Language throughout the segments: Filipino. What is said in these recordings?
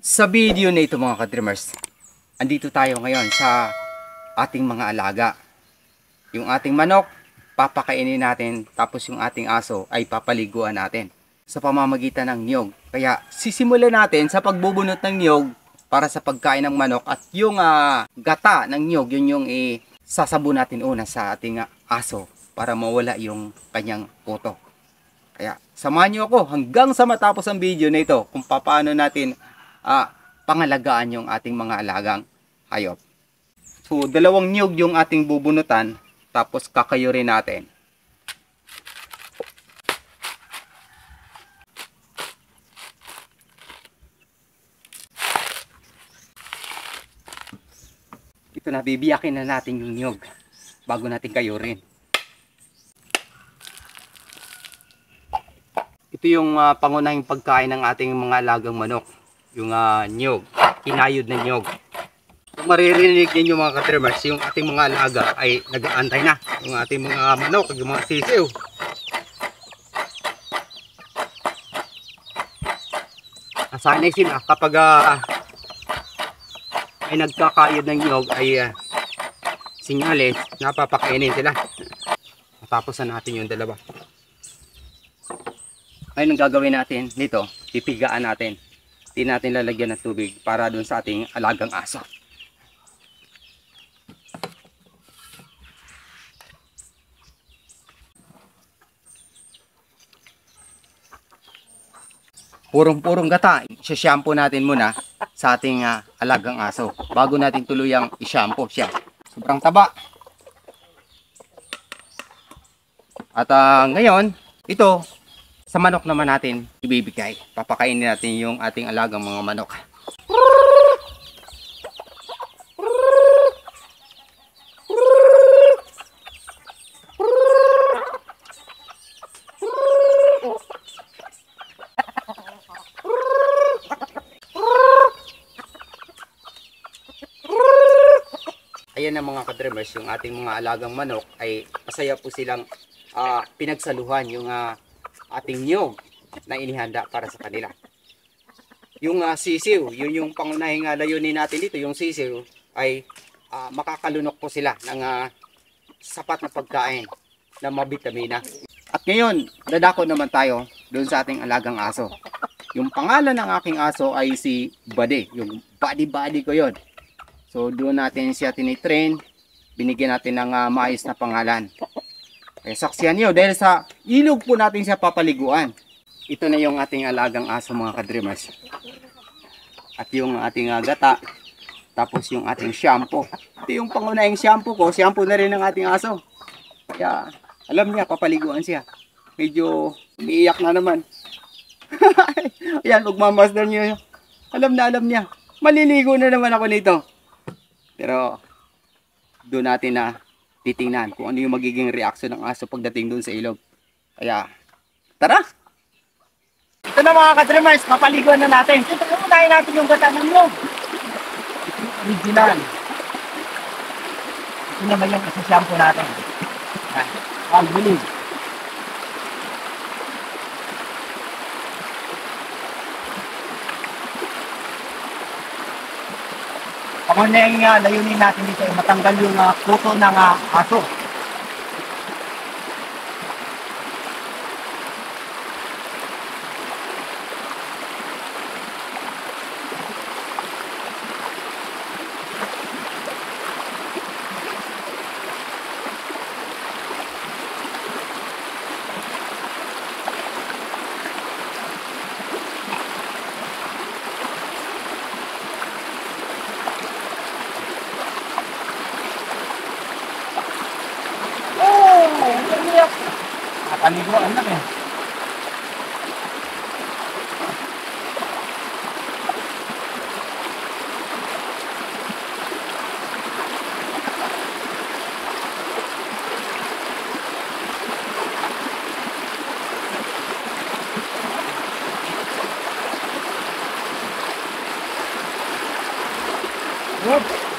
Sa video na ito mga ka-dreamers, andito tayo ngayon sa ating mga alaga. Yung ating manok, papakainin natin, tapos yung ating aso ay papaliguan natin sa pamamagitan ng niyog. Kaya sisimulan natin sa pagbubunot ng niyog para sa pagkain ng manok, at yung gata ng niyog, yun yung sasabon natin una sa ating aso para mawala yung kanyang puto. Kaya samahan niyo ako hanggang sa matapos ang video na ito kung paano natin pangalagaan yung ating mga alagang hayop. So, dalawang niyog yung ating bubunutan, tapos kakayurin natin. Ito na, bibiyakin na natin yung niyog bago natin kayurin. Ito yung pangunahing pagkain ng ating mga alagang manok, yung niyog, kinayod na niyog. Kung maririnig ninyo mga ka-dreamers, yung ating mga alaga ay nag-aantay na. Yung ating mga manok, yung mga sisiw. Nasanay sila kapag ay nagkakayod ng niyog ay sinyales, napapakainin sila. Matapos na natin yung dalawa. Ngayon ang gagawin natin dito, pipigaan natin. Hindi natin lalagyan ng tubig para dun sa ating alagang aso. Purong-purong gata, i-shampoo natin muna sa ating alagang aso bago natin tuluyang i-shampoo siya. Sobrang taba. At ngayon, ito, sa manok naman natin ibibigay. Papakainin natin yung ating alagang mga manok. Ayan na mga ka-dreamers, yung ating mga alagang manok ay masaya po silang pinagsaluhan yung ating niyog na inihanda para sa kanila. Yung sisiw, yun yung pangunahing layunin natin dito. Yung sisiw ay makakalunok po sila ng sapat na pagkain na mabitamina. At ngayon, dadako naman tayo doon sa ating alagang aso. Yung pangalan ng aking aso ay si Buddy. Yung buddy ko yon. So doon natin siya tinitrain, binigyan natin ng maayos na pangalan. Kaya saksiyan niyo, dahil sa ilog po natin siya papaliguan. Ito na yung ating alagang aso mga ka-dreamers. At yung ating gata, tapos yung ating shampoo. Ito yung pangunahing shampoo ko, shampoo na rin ng ating aso. Kaya alam niya, papaliguan siya. Medyo umiiyak na naman. Ayan, magmamasdan niyo. Alam niya. Maliligo na naman ako nito. Pero doon natin titingnan kung ano yung magiging reaction ng aso pagdating doon sa ilog. Kaya tara! Ito na mga ka-dreamers, papaliguan na natin. Ito unahin natin yung gata ng ilog. Original. Ito naman yung isa-shampoo natin. Ang bilig. Pangunahing layunin natin dito ay matanggal yung puto ng aso. Paliguan lang eh. Oops.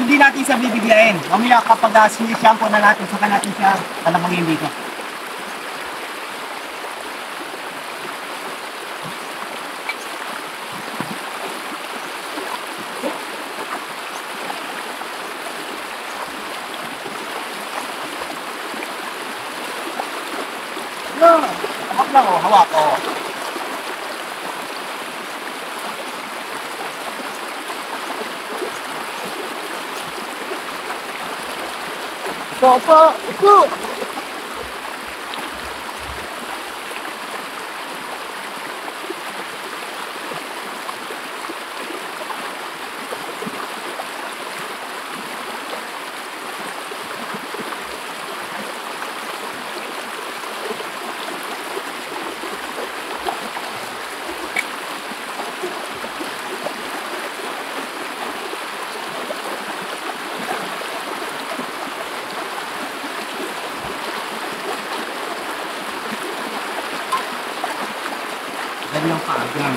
hindi natin siya bibigyan. Mamaya kapag sinishampoo na natin, saka natin siya talamangin dito. No, hawak lang oh, hawak oh. Ito. Ganyan pa, ganyan.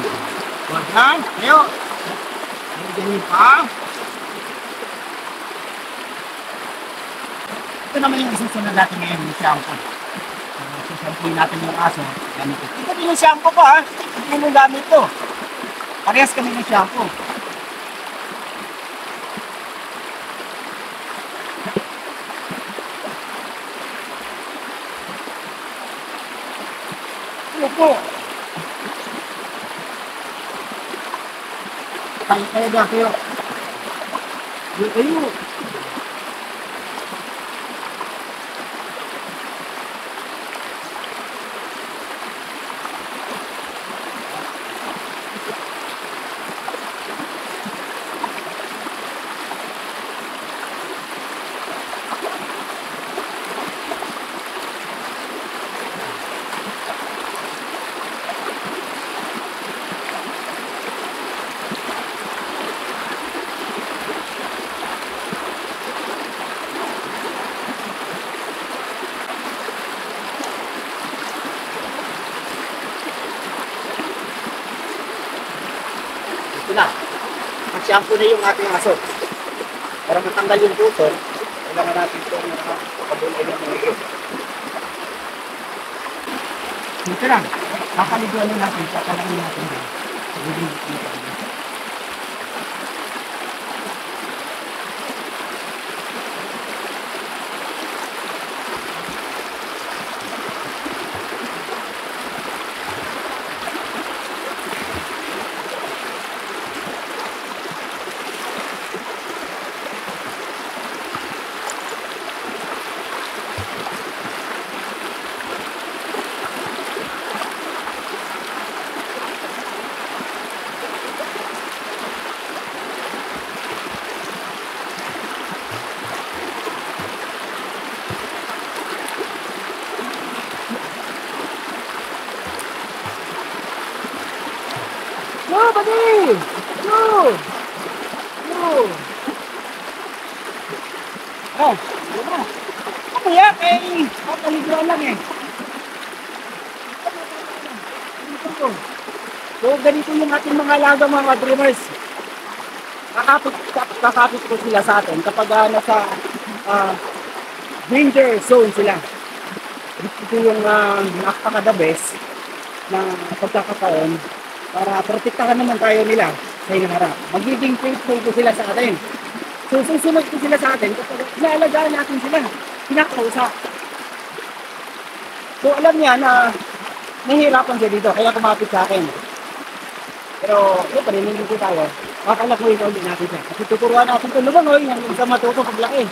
Huwag yan, tayo. Ganyan pa. Ito naman yung isusunod natin ngayon, yung shampoo. Shampoo natin yung aso. Ganito. Ito din yung shampoo ko ha. Ito yung gamit ko. Parehas kami ng shampoo. Ito po. Tayo dyan, tayo. Tayo. Ito na. Mag-shampoo na yung ating aso. Para matanggal yung putol, kailangan natin itong pabulay ng mga. Ito lang. Kakaliguan natin. Kakalagin natin. No, buddy! No! No! Oh, diba? Ano yan? Eh, kapaliguan lang eh. So, ganito yung ating mga alaga mga dreamers. Kakapit ko sila sa atin kapag nasa danger zone sila. Ito yung napaka-the best na pagkakataon para protektahan naman tayo nila sa inaharap. Magiging faithful ko sila sa atin. So, susunod ko sila sa atin kapag inaalagaan natin sila. Pinakausap. So, alam niya na nahihirapan siya dito, kaya kumapit sa akin. Pero, yun pa rin, hindi ko tayo. Makalakuin ulit natin siya. Kasi tuturuan natin ito lumangoy, yung sa matuto paglaki.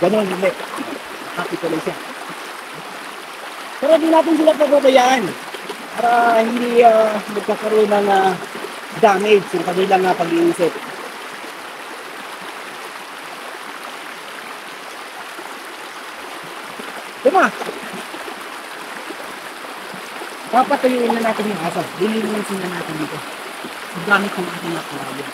Ganun ulit. Nakapituloy siya. Pero di natin sila pababayaan para hindi magkakaroon ng damage sa kanilang pag-iisip. Diba? Papatuyuin na natin yung aso. Dilinisin na natin dito. Gamit ng ating aquarium.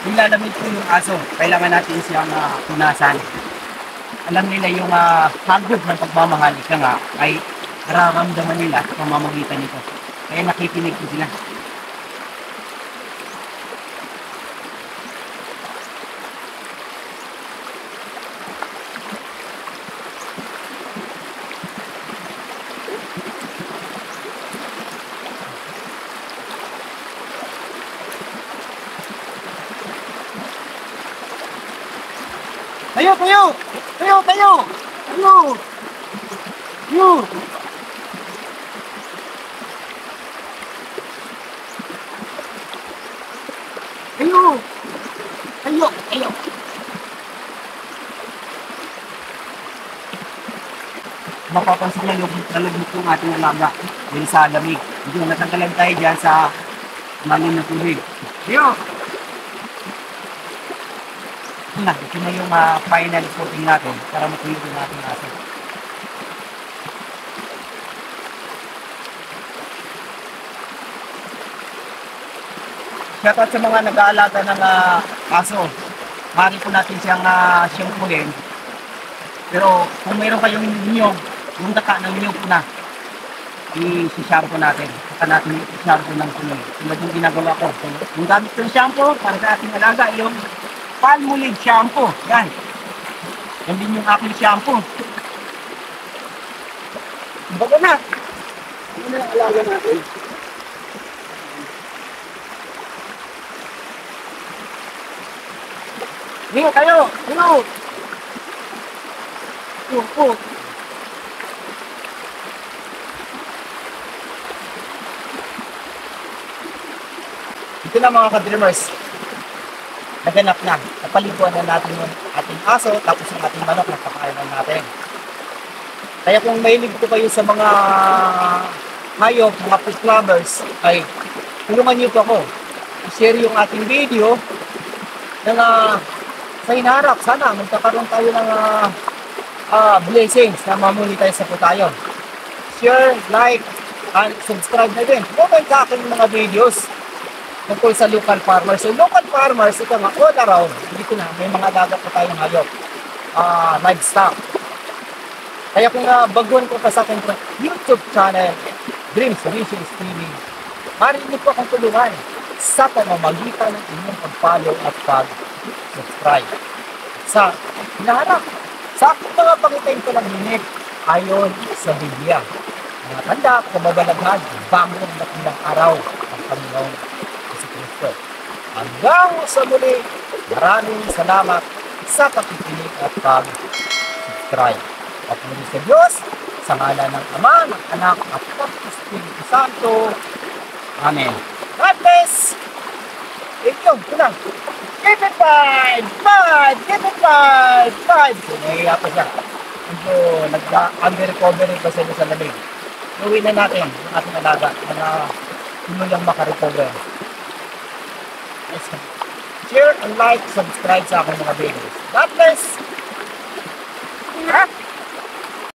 nilalamig po yung aso, kailangan natin siyang punasan. Alam nila yung hagod ng pagmamahal, ika nga, ay nararamdaman nila sa pamamagitan nito. Kaya nakikinig po sila. Tayo! Tayo! Tayo! Tayo! Tayo! Tayo! Tayo! Tayo! Tayo! Mapapansin na nalugmok yung ating alaga dahil sa lamig. Hindi na natanggalan tayo dyan sa malim na tubig. Tayo! Ito na yung final coating natin para matuyo yung ating aso. Shoutout sa mga nag-aalaga ng aso. Maaari po natin siyang shampooin. Pero kung mayroon kayong niyog, yung daka ng niyog po na, i-shampoo natin. Saka natin i-shampoo ng tuloy. Tulad yung ginagawa ko. So, yung gamit ng shampoo para sa ating alaga, yung Palmolive shampoo. Yan. Yan din yung aking shampoo. Bago na. Ano na ang alaga natin? Dito kayo! Dito! Ito na mga ka-dreamers. Naganap na. Napaliguan na natin yung ating aso, tapos yung ating manok, napakainan natin. Kaya kung mahilig po kayo sa mga hayop, mga pet lovers, ay tulungan niyo po ako. I-share yung ating video ng sa hinaharap. Sana magkakaroon tayo ng blessings na mamonetize sa po tayo. Share, like, and subscribe na din. Comment sa akin mga videos tungkol sa local farmers. So, local farmers, ito nga, all around, dito na, may mga dagat pa tayong hayop, livestock. Kaya kung baguhan ko pa sa aking YouTube channel, Dreams Wishes TV, marinig po akong tulungan sa pamamagitan ng inyong pag-follow at pag-subscribe. Sa hinaharap, sa aking mga pangitain ko ng minute, ayon sa Biblia. Mga tanda, kumabalaghan, bago ng dakilang araw ang Panginoon si Kristo. Hanggang sa muli, maraming salamat sa pakikinig at pag-subscribe. At muli sa Diyos, sa ngalan ng Ama, ng Anak, at ng Espiritu Santo. Amen. God bless! Thank you. Ito lang. Give it 5! Give it 5! So, nahiya pa siya. Medyo nag-under-recovery pa siya sa lamig. Uwi na natin yung ating alaga na tuluyang makarecover. Share and like, subscribe sa aking mga videos. God bless!